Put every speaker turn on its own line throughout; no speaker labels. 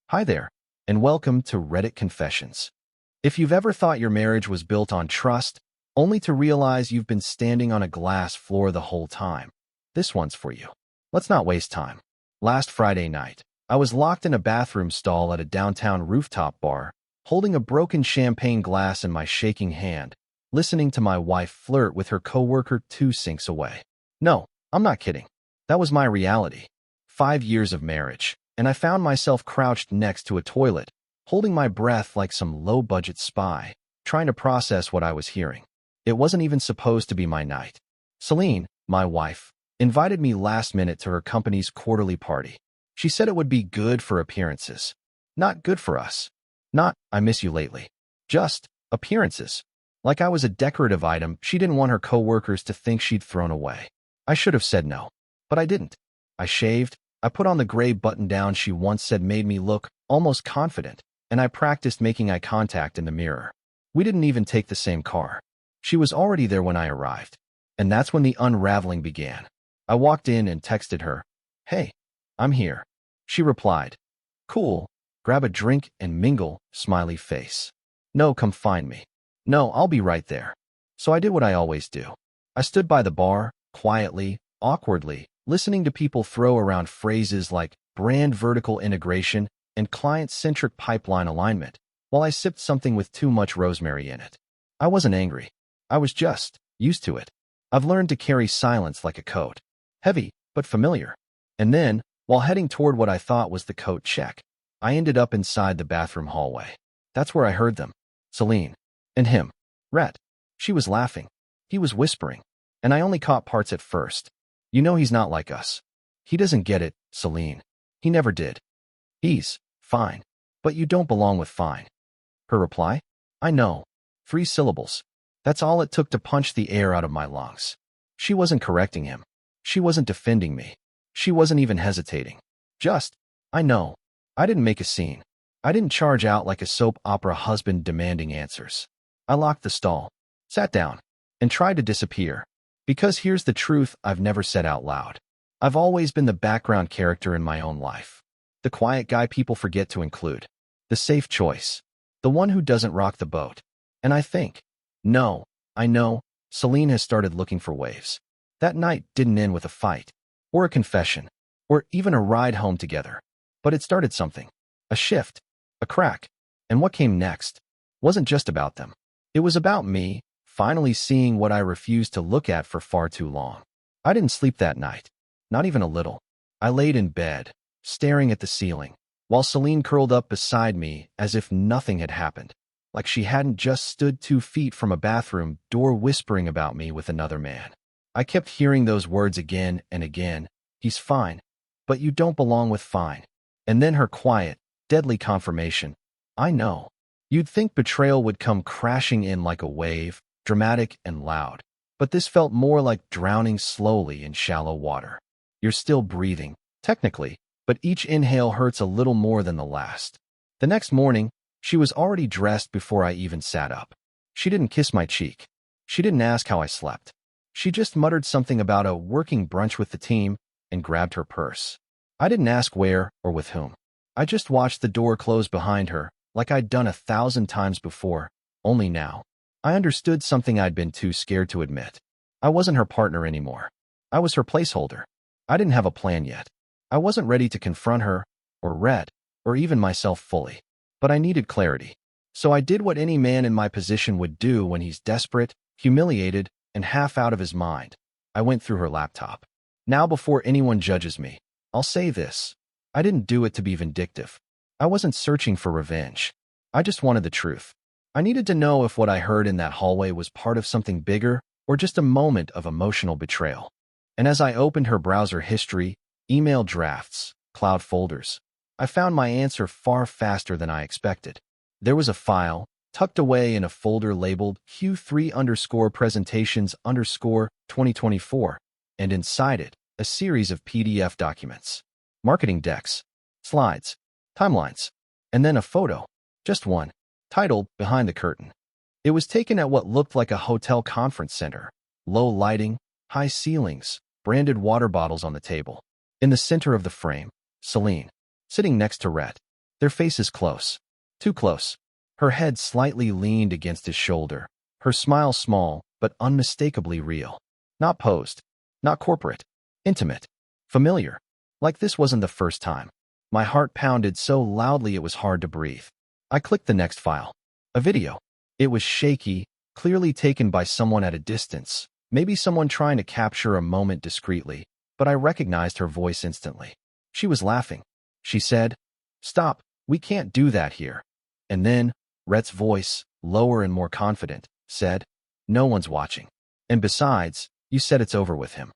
Hi there, and welcome to Reddit Confessions. If you've ever thought your marriage was built on trust, only to realize you've been standing on a glass floor the whole time, this one's for you. Let's not waste time. Last Friday night, I was locked in a bathroom stall at a downtown rooftop bar, holding a broken champagne glass in my shaking hand, listening to my wife flirt with her coworker 2 sinks away. No, I'm not kidding. That was my reality. 5 years of marriage, and I found myself crouched next to a toilet, holding my breath like some low-budget spy, trying to process what I was hearing. It wasn't even supposed to be my night. Celine, my wife, invited me last minute to her company's quarterly party. She said it would be good for appearances. Not good for us. Not, I miss you lately. Just appearances. Like I was a decorative item she didn't want her coworkers to think she'd thrown away. I should have said no, but I didn't. I shaved, I put on the gray button-down she once said made me look almost confident, and I practiced making eye contact in the mirror. We didn't even take the same car. She was already there when I arrived. And that's when the unraveling began. I walked in and texted her, "Hey, I'm here." She replied, "Cool, grab a drink and mingle, smiley face. No, come find me. No, I'll be right there." So I did what I always do. I stood by the bar, quietly, awkwardly, listening to people throw around phrases like brand vertical integration and client-centric pipeline alignment, while I sipped something with too much rosemary in it. I wasn't angry. I was just used to it. I've learned to carry silence like a coat. Heavy, but familiar. And then, while heading toward what I thought was the coat check, I ended up inside the bathroom hallway. That's where I heard them. Celine. And him. Rhett. She was laughing. He was whispering. And I only caught parts at first. "You know he's not like us. He doesn't get it, Celine. He never did. He's fine. But you don't belong with fine." Her reply? "I know. 3 syllables. That's all it took to punch the air out of my lungs." She wasn't correcting him. She wasn't defending me. She wasn't even hesitating. Just, "I know." I didn't make a scene. I didn't charge out like a soap opera husband demanding answers. I locked the stall, sat down, and tried to disappear. Because here's the truth I've never said out loud. I've always been the background character in my own life. The quiet guy people forget to include. The safe choice. The one who doesn't rock the boat. And I think, no, I know, Celine has started looking for waves. That night didn't end with a fight, or a confession, or even a ride home together. But it started something. A shift. A crack. And what came next wasn't just about them. It was about me, finally seeing what I refused to look at for far too long. I didn't sleep that night. Not even a little. I laid in bed, staring at the ceiling, while Celine curled up beside me as if nothing had happened, like she hadn't just stood 2 feet from a bathroom door whispering about me with another man. I kept hearing those words again and again. "He's fine, but you don't belong with fine." And then her quiet, deadly confirmation. "I know." You'd think betrayal would come crashing in like a wave, dramatic and loud. But this felt more like drowning slowly in shallow water. You're still breathing, technically, but each inhale hurts a little more than the last. The next morning, she was already dressed before I even sat up. She didn't kiss my cheek. She didn't ask how I slept. She just muttered something about a working brunch with the team and grabbed her purse. I didn't ask where or with whom. I just watched the door close behind her, like I'd done 1,000 times before, only now. I understood something I'd been too scared to admit. I wasn't her partner anymore. I was her placeholder. I didn't have a plan yet. I wasn't ready to confront her, or Rhett, or even myself fully. But I needed clarity. So I did what any man in my position would do when he's desperate, humiliated, and half out of his mind. I went through her laptop. Now, before anyone judges me, I'll say this. I didn't do it to be vindictive. I wasn't searching for revenge. I just wanted the truth. I needed to know if what I heard in that hallway was part of something bigger or just a moment of emotional betrayal. And as I opened her browser history, email drafts, cloud folders, I found my answer far faster than I expected. There was a file, tucked away in a folder labeled Q3_presentations_2024, and inside it, a series of PDF documents, marketing decks, slides, timelines, and then a photo, just one, titled Behind the Curtain. It was taken at what looked like a hotel conference center. Low lighting, high ceilings, branded water bottles on the table. In the center of the frame, Celine, sitting next to Rhett. their faces close. Too close. Her head slightly leaned against his shoulder, her smile small but unmistakably real. Not posed. Not corporate. Intimate. Familiar. Like this wasn't the first time. My heart pounded so loudly it was hard to breathe. I clicked the next file. A video. It was shaky, clearly taken by someone at a distance, maybe someone trying to capture a moment discreetly, but I recognized her voice instantly. She was laughing. She said, "Stop, we can't do that here." And then, Rhett's voice, lower and more confident, said, "No one's watching. And besides, you said it's over with him."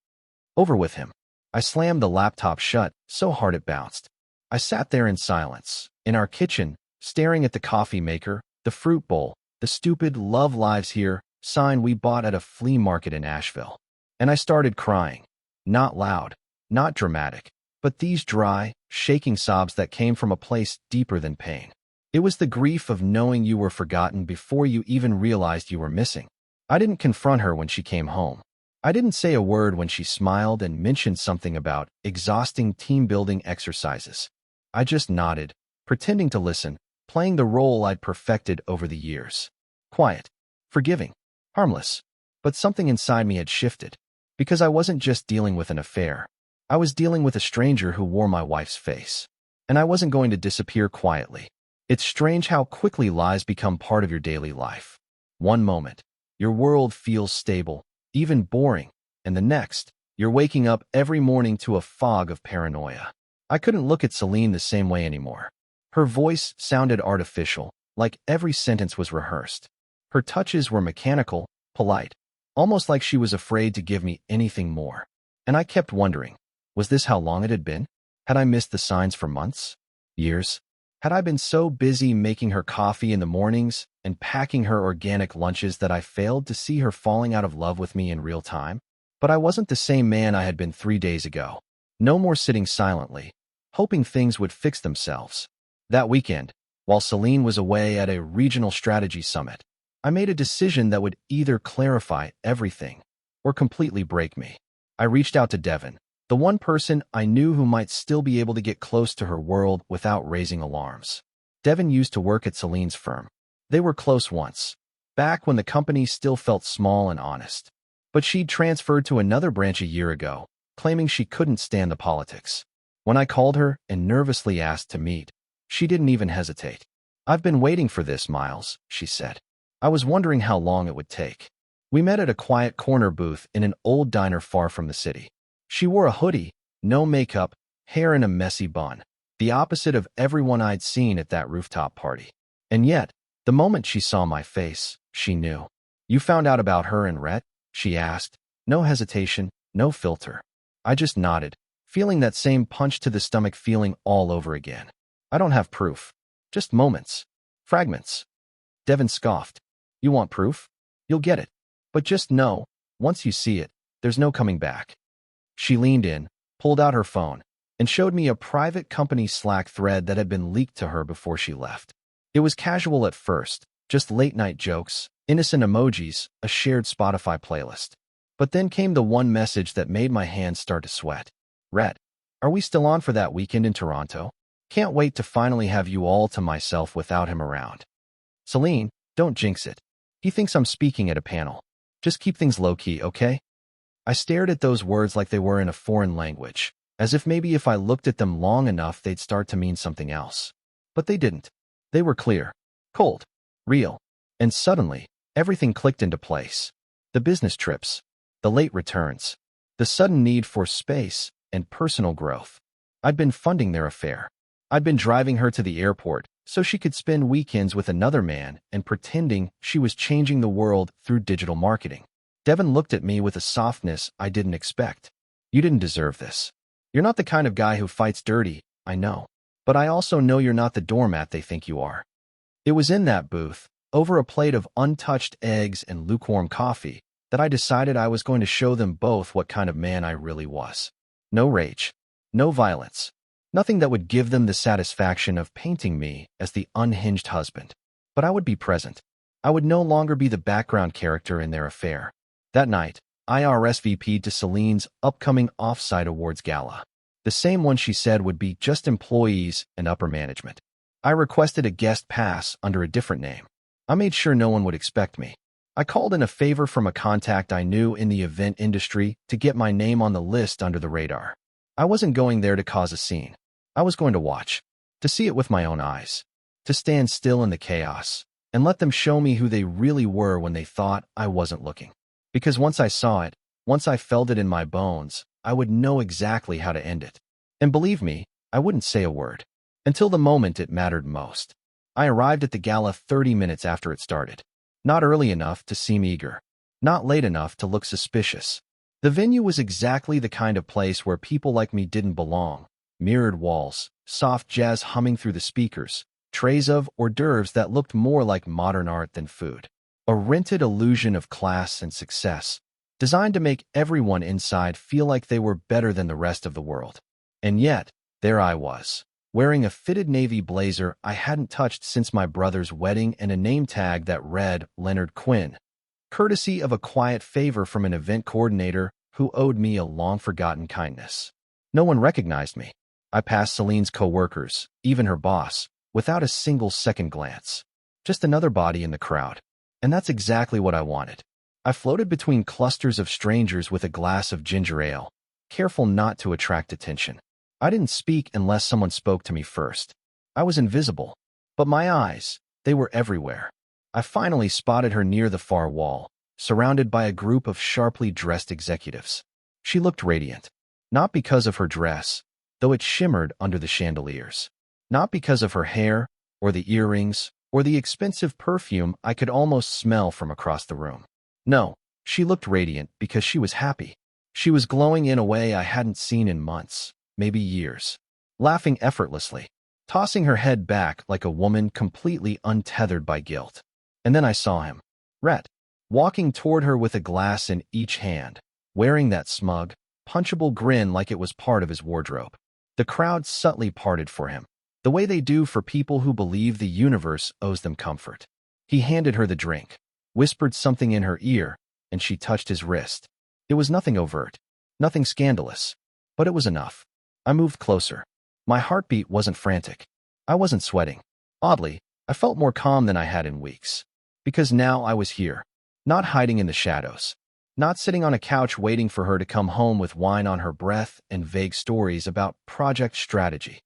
Over with him. I slammed the laptop shut, so hard it bounced. I sat there in silence, in our kitchen, staring at the coffee maker, the fruit bowl, the stupid "Love Lives Here" sign we bought at a flea market in Asheville. And I started crying. Not loud, not dramatic, but these dry, shaking sobs that came from a place deeper than pain. It was the grief of knowing you were forgotten before you even realized you were missing. I didn't confront her when she came home. I didn't say a word when she smiled and mentioned something about exhausting team-building exercises. I just nodded, pretending to listen, playing the role I'd perfected over the years. Quiet, forgiving, harmless. But something inside me had shifted, because I wasn't just dealing with an affair. I was dealing with a stranger who wore my wife's face. And I wasn't going to disappear quietly. It's strange how quickly lies become part of your daily life. One moment, your world feels stable, even boring, and the next, you're waking up every morning to a fog of paranoia. I couldn't look at Celine the same way anymore. Her voice sounded artificial, like every sentence was rehearsed. Her touches were mechanical, polite, almost like she was afraid to give me anything more. And I kept wondering, was this how long it had been? Had I missed the signs for months? Years? Had I been so busy making her coffee in the mornings and packing her organic lunches that I failed to see her falling out of love with me in real time? But I wasn't the same man I had been 3 days ago. No more sitting silently, hoping things would fix themselves. That weekend, while Celine was away at a regional strategy summit, I made a decision that would either clarify everything or completely break me. I reached out to Devin, the one person I knew who might still be able to get close to her world without raising alarms. Devin used to work at Celine's firm. They were close once, back when the company still felt small and honest. But she'd transferred to another branch a year ago, claiming she couldn't stand the politics. When I called her and nervously asked to meet, she didn't even hesitate. "I've been waiting for this, Miles," she said. "I was wondering how long it would take." We met at a quiet corner booth in an old diner far from the city. She wore a hoodie, no makeup, hair in a messy bun, the opposite of everyone I'd seen at that rooftop party. And yet, the moment she saw my face, she knew. "You found out about her and Rhett?" she asked. No hesitation, no filter. I just nodded, feeling that same punch to the stomach feeling all over again. "I don't have proof. Just moments. Fragments." Devin scoffed. "You want proof? You'll get it. But just know, once you see it, there's no coming back." She leaned in, pulled out her phone, and showed me a private company Slack thread that had been leaked to her before she left. It was casual at first, just late-night jokes, innocent emojis, a shared Spotify playlist. But then came the one message that made my hands start to sweat. "Rhett, are we still on for that weekend in Toronto? Can't wait to finally have you all to myself without him around." "Celine, don't jinx it. He thinks I'm speaking at a panel. Just keep things low-key, okay?" I stared at those words like they were in a foreign language, as if maybe if I looked at them long enough they'd start to mean something else. But they didn't. They were clear, cold, real, and suddenly, everything clicked into place. The business trips, the late returns, the sudden need for space and personal growth. I'd been funding their affair. I'd been driving her to the airport so she could spend weekends with another man and pretending she was changing the world through digital marketing. Devin looked at me with a softness I didn't expect. "You didn't deserve this. You're not the kind of guy who fights dirty, I know. But I also know you're not the doormat they think you are." It was in that booth, over a plate of untouched eggs and lukewarm coffee, that I decided I was going to show them both what kind of man I really was. No rage. No violence. Nothing that would give them the satisfaction of painting me as the unhinged husband. But I would be present. I would no longer be the background character in their affair. That night, I RSVP'd to Celine's upcoming off-site awards gala. The same one she said would be just employees and upper management. I requested a guest pass under a different name. I made sure no one would expect me. I called in a favor from a contact I knew in the event industry to get my name on the list under the radar. I wasn't going there to cause a scene. I was going to watch, to see it with my own eyes, to stand still in the chaos, and let them show me who they really were when they thought I wasn't looking. Because once I saw it, once I felt it in my bones, I would know exactly how to end it. And believe me, I wouldn't say a word. Until the moment it mattered most. I arrived at the gala 30 minutes after it started. Not early enough to seem eager. Not late enough to look suspicious. The venue was exactly the kind of place where people like me didn't belong. Mirrored walls, soft jazz humming through the speakers, trays of hors d'oeuvres that looked more like modern art than food. A rented illusion of class and success, designed to make everyone inside feel like they were better than the rest of the world. And yet, there I was, wearing a fitted navy blazer I hadn't touched since my brother's wedding and a name tag that read Leonard Quinn, courtesy of a quiet favor from an event coordinator who owed me a long-forgotten kindness. No one recognized me. I passed Celine's co-workers, even her boss, without a single second glance. Just another body in the crowd. And that's exactly what I wanted. I floated between clusters of strangers with a glass of ginger ale, careful not to attract attention. I didn't speak unless someone spoke to me first. I was invisible, but my eyes, they were everywhere. I finally spotted her near the far wall, surrounded by a group of sharply dressed executives. She looked radiant, not because of her dress, though it shimmered under the chandeliers, not because of her hair, or the earrings, or the expensive perfume I could almost smell from across the room. No, she looked radiant because she was happy. She was glowing in a way I hadn't seen in months, maybe years, laughing effortlessly, tossing her head back like a woman completely untethered by guilt. And then I saw him, Rhett, walking toward her with a glass in each hand, wearing that smug, punchable grin like it was part of his wardrobe. The crowd subtly parted for him, the way they do for people who believe the universe owes them comfort. He handed her the drink, whispered something in her ear, and she touched his wrist. It was nothing overt, nothing scandalous, but it was enough. I moved closer. My heartbeat wasn't frantic. I wasn't sweating. Oddly, I felt more calm than I had in weeks. Because now I was here, not hiding in the shadows, not sitting on a couch waiting for her to come home with wine on her breath and vague stories about project strategy.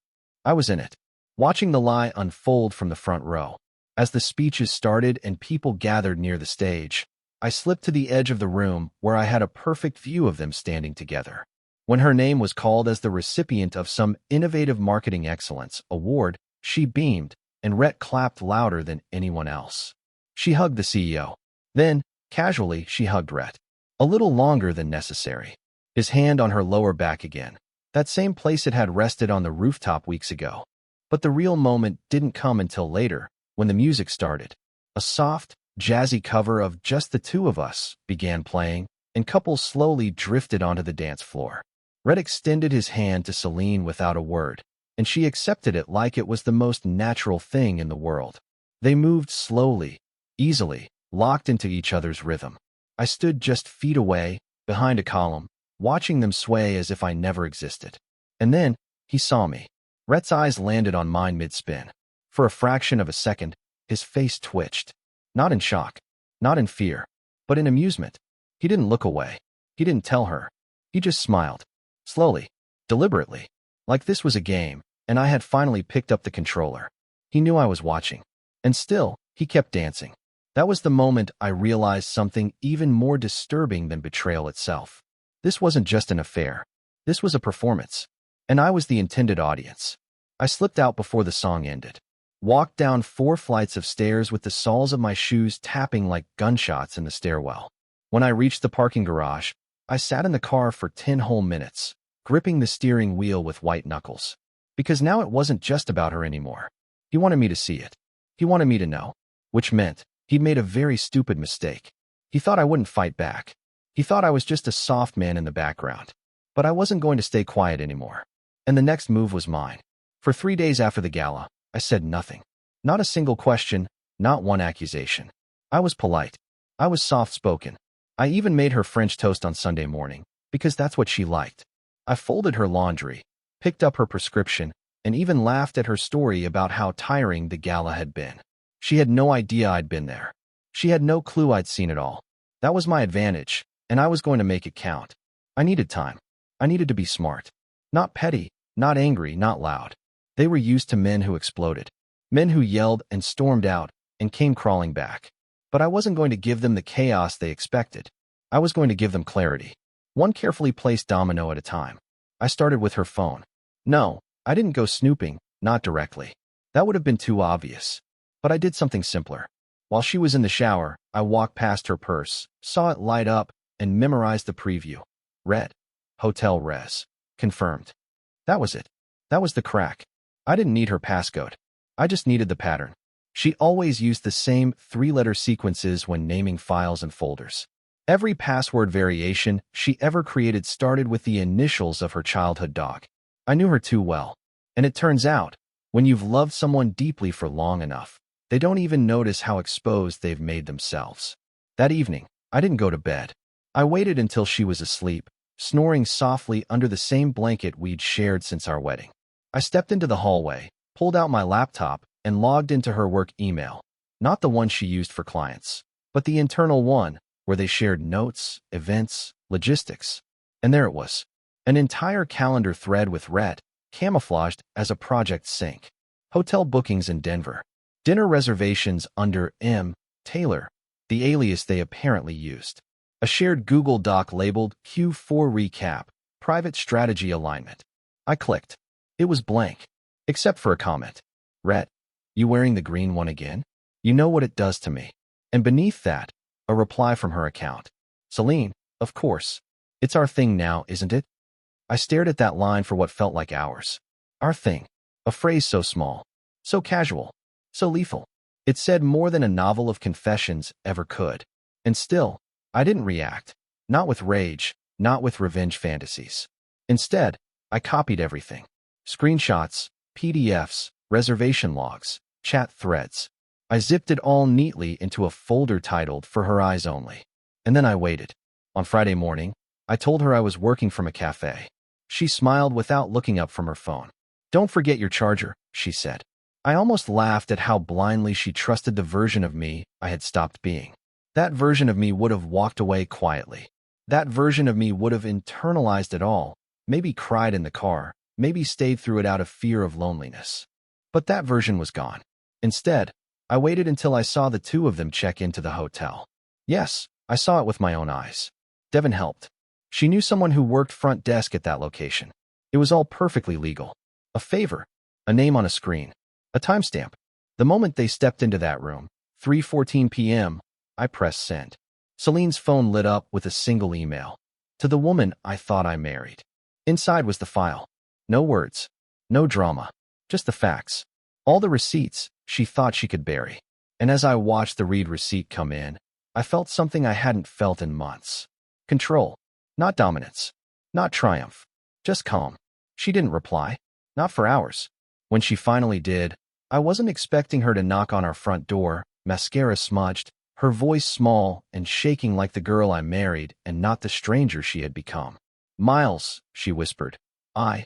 I was in it, watching the lie unfold from the front row. As the speeches started and people gathered near the stage, I slipped to the edge of the room where I had a perfect view of them standing together. When her name was called as the recipient of some innovative marketing excellence award, she beamed, and Rhett clapped louder than anyone else. She hugged the CEO. Then, casually, she hugged Rhett. A little longer than necessary. His hand on her lower back again. That same place it had rested on the rooftop weeks ago. But the real moment didn't come until later, when the music started. A soft, jazzy cover of Just the Two of Us began playing, and couples slowly drifted onto the dance floor. Rhett extended his hand to Celine without a word, and she accepted it like it was the most natural thing in the world. They moved slowly, easily, locked into each other's rhythm. I stood just feet away, behind a column, watching them sway as if I never existed. And then, he saw me. Rhett's eyes landed on mine mid-spin. For a fraction of a second, his face twitched. Not in shock, not in fear, but in amusement. He didn't look away. He didn't tell her. He just smiled. Slowly, deliberately, like this was a game, and I had finally picked up the controller. He knew I was watching. And still, he kept dancing. That was the moment I realized something even more disturbing than betrayal itself. This wasn't just an affair. This was a performance. And I was the intended audience. I slipped out before the song ended. Walked down 4 flights of stairs with the soles of my shoes tapping like gunshots in the stairwell. When I reached the parking garage, I sat in the car for 10 whole minutes, gripping the steering wheel with white knuckles. Because now it wasn't just about her anymore. He wanted me to see it. He wanted me to know. Which meant he'd made a very stupid mistake. He thought I wouldn't fight back. He thought I was just a soft man in the background. But I wasn't going to stay quiet anymore. And the next move was mine. For 3 days after the gala, I said nothing. Not a single question, not one accusation. I was polite. I was soft-spoken. I even made her French toast on Sunday morning, because that's what she liked. I folded her laundry, picked up her prescription, and even laughed at her story about how tiring the gala had been. She had no idea I'd been there. She had no clue I'd seen it all. That was my advantage, and I was going to make it count. I needed time. I needed to be smart. Not petty, not angry, not loud. They were used to men who exploded. Men who yelled and stormed out and came crawling back. But I wasn't going to give them the chaos they expected. I was going to give them clarity. One carefully placed domino at a time. I started with her phone. No, I didn't go snooping, not directly. That would have been too obvious. But I did something simpler. While she was in the shower, I walked past her purse, saw it light up, and memorized the preview. Red. Hotel Res. Confirmed. That was it. That was the crack. I didn't need her passcode. I just needed the pattern. She always used the same three-letter sequences when naming files and folders. Every password variation she ever created started with the initials of her childhood dog. I knew her too well. And it turns out, when you've loved someone deeply for long enough, they don't even notice how exposed they've made themselves. That evening, I didn't go to bed. I waited until she was asleep, snoring softly under the same blanket we'd shared since our wedding. I stepped into the hallway, pulled out my laptop, and logged into her work email. Not the one she used for clients, but the internal one, where they shared notes, events, logistics. And there it was. An entire calendar thread with red, camouflaged as a project sync. Hotel bookings in Denver. Dinner reservations under M. Taylor, the alias they apparently used. A shared Google Doc labeled Q4 Recap, Private Strategy Alignment. I clicked. It was blank, except for a comment. Red, you wearing the green one again? You know what it does to me. And beneath that, a reply from her account. Celine, of course. It's our thing now, isn't it? I stared at that line for what felt like hours. Our thing. A phrase so small, so casual, so lethal. It said more than a novel of confessions ever could. And still, I didn't react. Not with rage, not with revenge fantasies. Instead, I copied everything. Screenshots, PDFs, reservation logs, chat threads. I zipped it all neatly into a folder titled For Her Eyes Only. And then I waited. On Friday morning, I told her I was working from a cafe. She smiled without looking up from her phone. Don't forget your charger, she said. I almost laughed at how blindly she trusted the version of me I had stopped being. That version of me would have walked away quietly. That version of me would have internalized it all, maybe cried in the car, maybe stayed through it out of fear of loneliness. But that version was gone. Instead, I waited until I saw the two of them check into the hotel. Yes, I saw it with my own eyes. Devin helped. She knew someone who worked front desk at that location. It was all perfectly legal. A favor, a name on a screen, a timestamp. The moment they stepped into that room, 3:14 p.m., I pressed send. Celine's phone lit up with a single email. To the woman I thought I married. Inside was the file. No words. No drama. Just the facts. All the receipts she thought she could bury. And as I watched the read receipt come in, I felt something I hadn't felt in months. Control. Not dominance. Not triumph. Just calm. She didn't reply. Not for hours. When she finally did, I wasn't expecting her to knock on our front door, mascara smudged, her voice small and shaking like the girl I married and not the stranger she had become. Miles, she whispered. I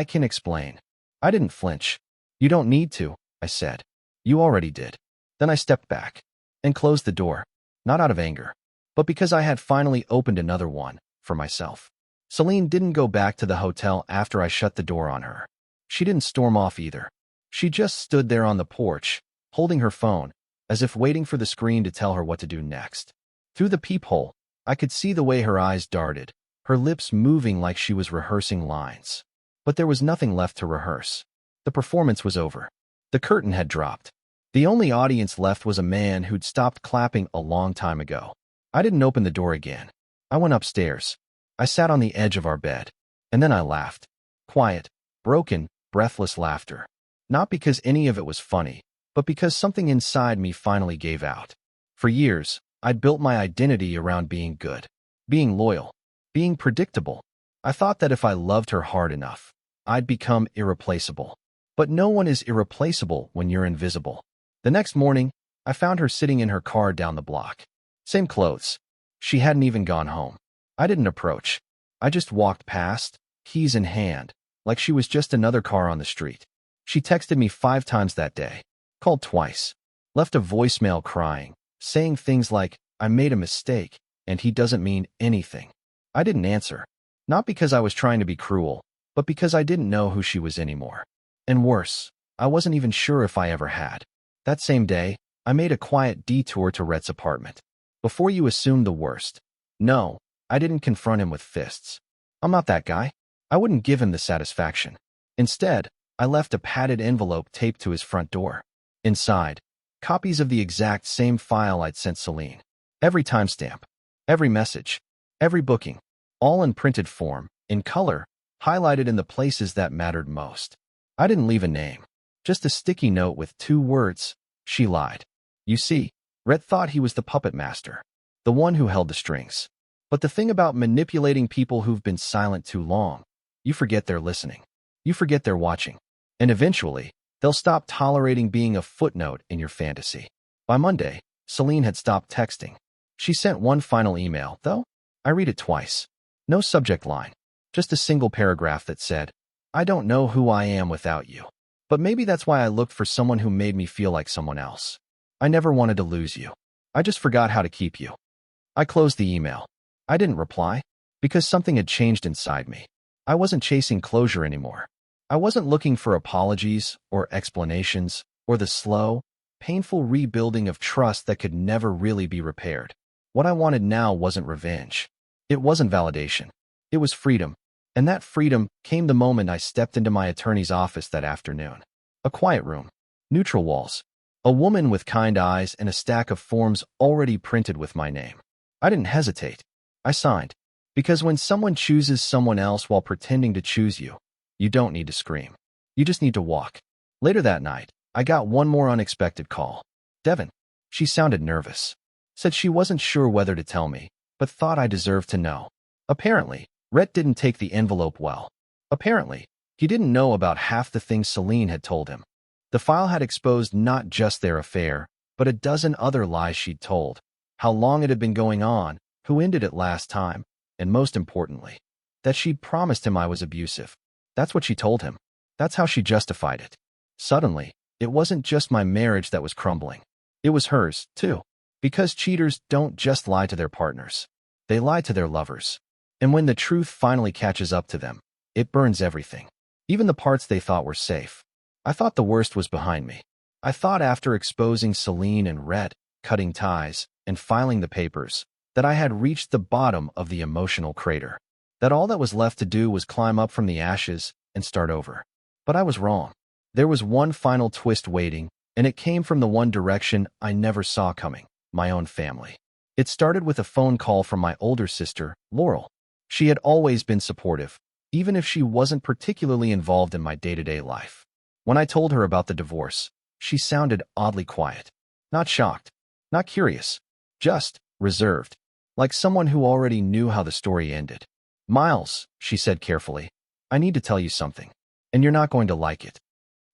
can explain. I didn't flinch. You don't need to, I said. You already did. Then I stepped back and closed the door, not out of anger, but because I had finally opened another one for myself. Celine didn't go back to the hotel after I shut the door on her. She didn't storm off either. She just stood there on the porch, holding her phone, as if waiting for the screen to tell her what to do next. Through the peephole, I could see the way her eyes darted, her lips moving like she was rehearsing lines. But there was nothing left to rehearse. The performance was over. The curtain had dropped. The only audience left was a man who'd stopped clapping a long time ago. I didn't open the door again. I went upstairs. I sat on the edge of our bed. And then I laughed. Quiet, broken, breathless laughter. Not because any of it was funny, but because something inside me finally gave out. For years, I'd built my identity around being good, being loyal, being predictable. I thought that if I loved her hard enough, I'd become irreplaceable. But no one is irreplaceable when you're invisible. The next morning, I found her sitting in her car down the block. Same clothes. She hadn't even gone home. I didn't approach. I just walked past, keys in hand, like she was just another car on the street. She texted me 5 times that day, called twice, left a voicemail crying, saying things like, "I made a mistake, and he doesn't mean anything." I didn't answer, not because I was trying to be cruel, but because I didn't know who she was anymore. And worse, I wasn't even sure if I ever had. That same day, I made a quiet detour to Rhett's apartment. Before you assume the worst. No, I didn't confront him with fists. I'm not that guy. I wouldn't give him the satisfaction. Instead, I left a padded envelope taped to his front door. Inside, copies of the exact same file I'd sent Celine. Every timestamp, every message, every booking, all in printed form, in color, highlighted in the places that mattered most. I didn't leave a name, just a sticky note with 2 words. She lied. You see, Rhett thought he was the puppet master, the one who held the strings. But the thing about manipulating people who've been silent too long, you forget they're listening. You forget they're watching. And eventually, they'll stop tolerating being a footnote in your fantasy. By Monday, Celine had stopped texting. She sent one final email, though. I read it twice. No subject line, just a single paragraph that said, "I don't know who I am without you. But maybe that's why I looked for someone who made me feel like someone else. I never wanted to lose you. I just forgot how to keep you." I closed the email. I didn't reply, because something had changed inside me. I wasn't chasing closure anymore. I wasn't looking for apologies or explanations or the slow, painful rebuilding of trust that could never really be repaired. What I wanted now wasn't revenge. It wasn't validation. It was freedom. And that freedom came the moment I stepped into my attorney's office that afternoon. A quiet room, neutral walls, a woman with kind eyes, and a stack of forms already printed with my name. I didn't hesitate. I signed. Because when someone chooses someone else while pretending to choose you, you don't need to scream. You just need to walk. Later that night, I got one more unexpected call. Devin. She sounded nervous. Said she wasn't sure whether to tell me, but thought I deserved to know. Apparently, Rhett didn't take the envelope well. Apparently, he didn't know about half the things Celine had told him. The file had exposed not just their affair, but a dozen other lies she'd told, how long it had been going on, who ended it last time, and most importantly, that she'd promised him I was abusive. That's what she told him. That's how she justified it. Suddenly, it wasn't just my marriage that was crumbling. It was hers, too. Because cheaters don't just lie to their partners. They lie to their lovers. And when the truth finally catches up to them, it burns everything. Even the parts they thought were safe. I thought the worst was behind me. I thought after exposing Celine and Rhett, cutting ties, and filing the papers, that I had reached the bottom of the emotional crater. That all that was left to do was climb up from the ashes and start over. But I was wrong. There was one final twist waiting, and it came from the one direction I never saw coming, my own family. It started with a phone call from my older sister, Laurel. She had always been supportive, even if she wasn't particularly involved in my day-to-day life. When I told her about the divorce, she sounded oddly quiet. Not shocked, not curious, just reserved, like someone who already knew how the story ended. "Miles," she said carefully, "I need to tell you something, and you're not going to like it."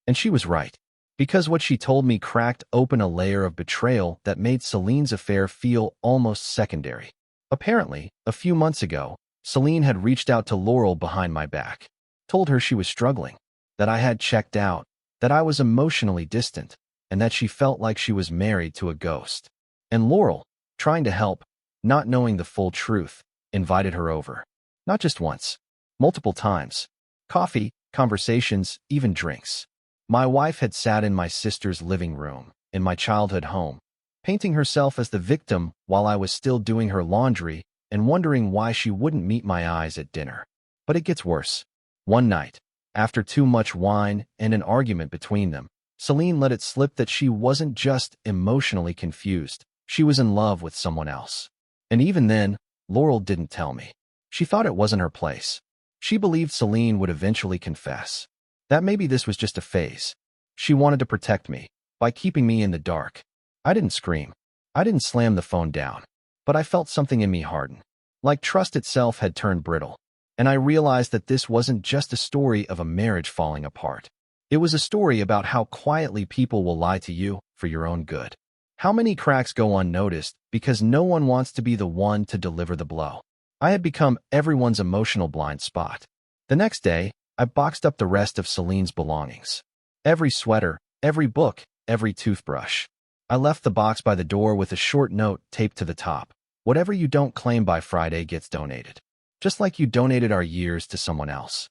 And she was right, because what she told me cracked open a layer of betrayal that made Celine's affair feel almost secondary. Apparently, a few months ago, Celine had reached out to Laurel behind my back, told her she was struggling, that I had checked out, that I was emotionally distant, and that she felt like she was married to a ghost. And Laurel, trying to help, not knowing the full truth, invited her over. Not just once, multiple times. Coffee, conversations, even drinks. My wife had sat in my sister's living room, in my childhood home, painting herself as the victim while I was still doing her laundry and wondering why she wouldn't meet my eyes at dinner. But it gets worse. One night, after too much wine and an argument between them, Celine let it slip that she wasn't just emotionally confused, she was in love with someone else. And even then, Laurel didn't tell me. She thought it wasn't her place. She believed Celine would eventually confess. That maybe this was just a phase. She wanted to protect me, by keeping me in the dark. I didn't scream. I didn't slam the phone down. But I felt something in me harden. Like trust itself had turned brittle. And I realized that this wasn't just a story of a marriage falling apart. It was a story about how quietly people will lie to you for your own good. How many cracks go unnoticed because no one wants to be the one to deliver the blow. I had become everyone's emotional blind spot. The next day, I boxed up the rest of Celine's belongings. Every sweater, every book, every toothbrush. I left the box by the door with a short note taped to the top. Whatever you don't claim by Friday gets donated. Just like you donated our years to someone else.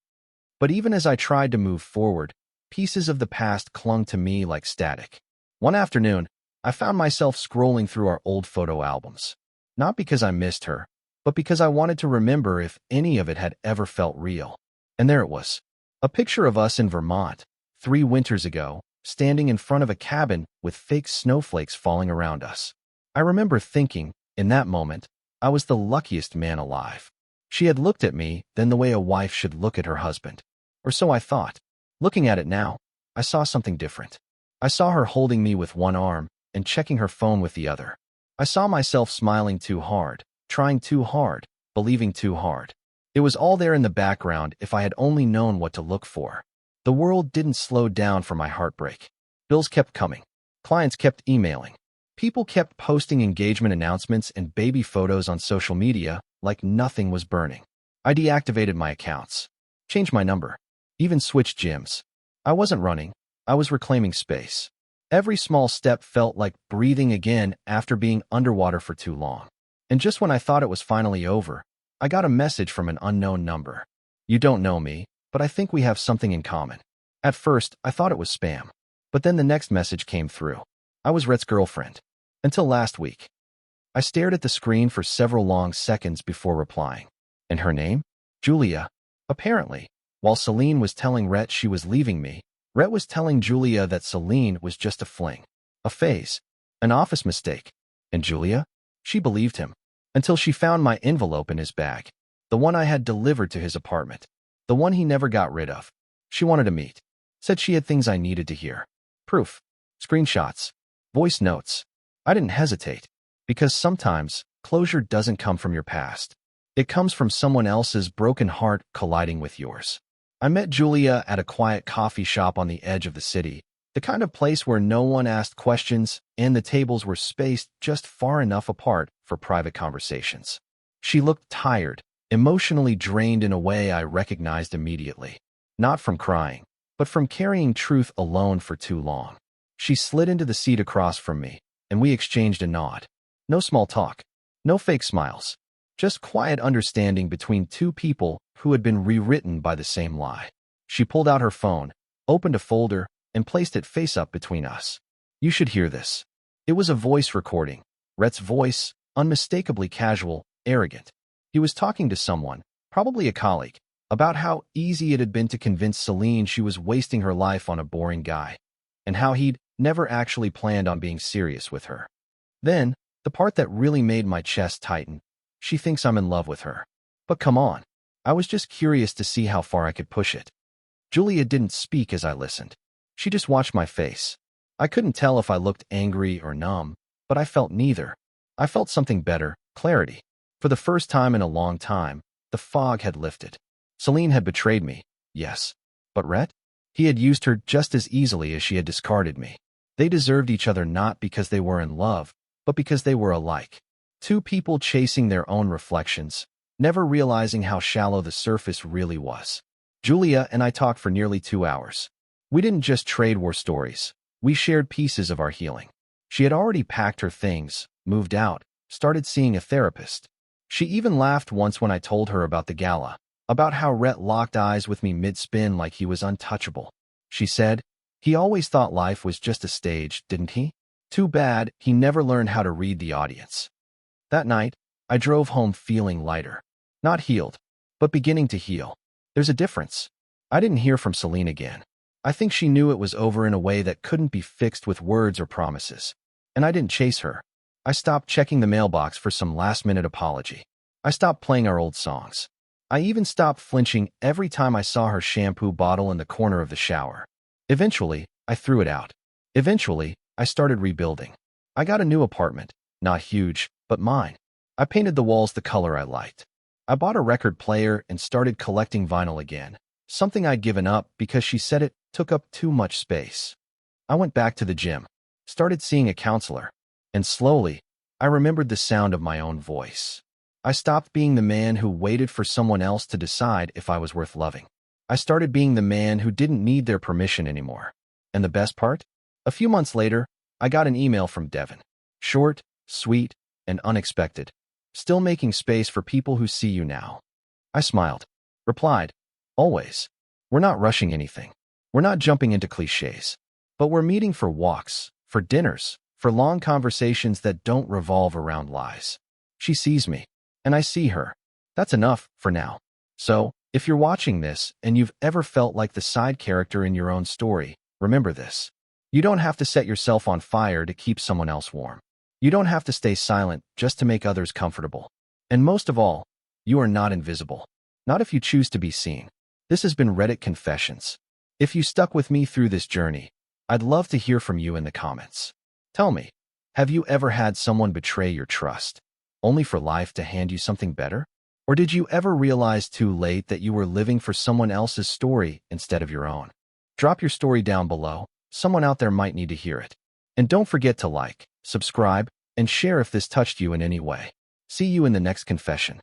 But even as I tried to move forward, pieces of the past clung to me like static. One afternoon, I found myself scrolling through our old photo albums. Not because I missed her, but because I wanted to remember if any of it had ever felt real. And there it was. A picture of us in Vermont, 3 winters ago, standing in front of a cabin with fake snowflakes falling around us. I remember thinking, in that moment, I was the luckiest man alive. She had looked at me, then the way a wife should look at her husband. Or so I thought. Looking at it now, I saw something different. I saw her holding me with one arm and checking her phone with the other. I saw myself smiling too hard, trying too hard, believing too hard. It was all there in the background if I had only known what to look for. The world didn't slow down for my heartbreak. Bills kept coming. Clients kept emailing. People kept posting engagement announcements and baby photos on social media like nothing was burning. I deactivated my accounts, changed my number, even switched gyms. I wasn't running. I was reclaiming space. Every small step felt like breathing again after being underwater for too long. And just when I thought it was finally over, I got a message from an unknown number. You don't know me, but I think we have something in common. At first, I thought it was spam. But then the next message came through. I was Rhett's girlfriend. Until last week. I stared at the screen for several long seconds before replying. And her name? Julia. Apparently, while Celine was telling Rhett she was leaving me, Rhett was telling Julia that Celine was just a fling, a phase, an office mistake. And Julia? She believed him. Until she found my envelope in his bag. The one I had delivered to his apartment. The one he never got rid of. She wanted to meet. Said she had things I needed to hear. Proof. Screenshots. Voice notes. I didn't hesitate. Because sometimes, closure doesn't come from your past. It comes from someone else's broken heart colliding with yours. I met Julia at a quiet coffee shop on the edge of the city, the kind of place where no one asked questions and the tables were spaced just far enough apart for private conversations. She looked tired, emotionally drained in a way I recognized immediately. Not from crying, but from carrying truth alone for too long. She slid into the seat across from me, and we exchanged a nod. No small talk, no fake smiles, just quiet understanding between two people who had been rewritten by the same lie. She pulled out her phone, opened a folder, and placed it face up between us. You should hear this. It was a voice recording. Rhett's voice, unmistakably casual, arrogant. He was talking to someone, probably a colleague, about how easy it had been to convince Celine she was wasting her life on a boring guy, and how he'd never actually planned on being serious with her. Then, the part that really made my chest tighten, she thinks I'm in love with her. But come on, I was just curious to see how far I could push it. Julia didn't speak as I listened. She just watched my face. I couldn't tell if I looked angry or numb, but I felt neither. I felt something better, clarity. For the first time in a long time, the fog had lifted. Celine had betrayed me, yes. But Rhett? He had used her just as easily as she had discarded me. They deserved each other not because they were in love, but because they were alike. Two people chasing their own reflections, never realizing how shallow the surface really was. Julia and I talked for nearly 2 hours. We didn't just trade war stories. We shared pieces of our healing. She had already packed her things, moved out, started seeing a therapist. She even laughed once when I told her about the gala, about how Rhett locked eyes with me mid-spin like he was untouchable. She said, he always thought life was just a stage, didn't he? Too bad he never learned how to read the audience. That night, I drove home feeling lighter. Not healed, but beginning to heal. There's a difference. I didn't hear from Celine again. I think she knew it was over in a way that couldn't be fixed with words or promises. And I didn't chase her. I stopped checking the mailbox for some last-minute apology. I stopped playing our old songs. I even stopped flinching every time I saw her shampoo bottle in the corner of the shower. Eventually, I threw it out. Eventually, I started rebuilding. I got a new apartment, not huge, but mine. I painted the walls the color I liked. I bought a record player and started collecting vinyl again, something I'd given up because she said it took up too much space. I went back to the gym, started seeing a counselor, and slowly, I remembered the sound of my own voice. I stopped being the man who waited for someone else to decide if I was worth loving. I started being the man who didn't need their permission anymore. And the best part? A few months later, I got an email from Devin. Short, sweet, and unexpected. Still making space for people who see you now. I smiled. Replied, always. We're not rushing anything. We're not jumping into cliches. But we're meeting for walks, for dinners, for long conversations that don't revolve around lies. She sees me, and I see her. That's enough for now. So, if you're watching this and you've ever felt like the side character in your own story, remember this. You don't have to set yourself on fire to keep someone else warm. You don't have to stay silent just to make others comfortable. And most of all, you are not invisible. Not if you choose to be seen. This has been Reddit Confessions. If you stuck with me through this journey, I'd love to hear from you in the comments. Tell me, have you ever had someone betray your trust, only for life to hand you something better? Or did you ever realize too late that you were living for someone else's story instead of your own? Drop your story down below. Someone out there might need to hear it. And don't forget to like, subscribe, and share if this touched you in any way. See you in the next confession.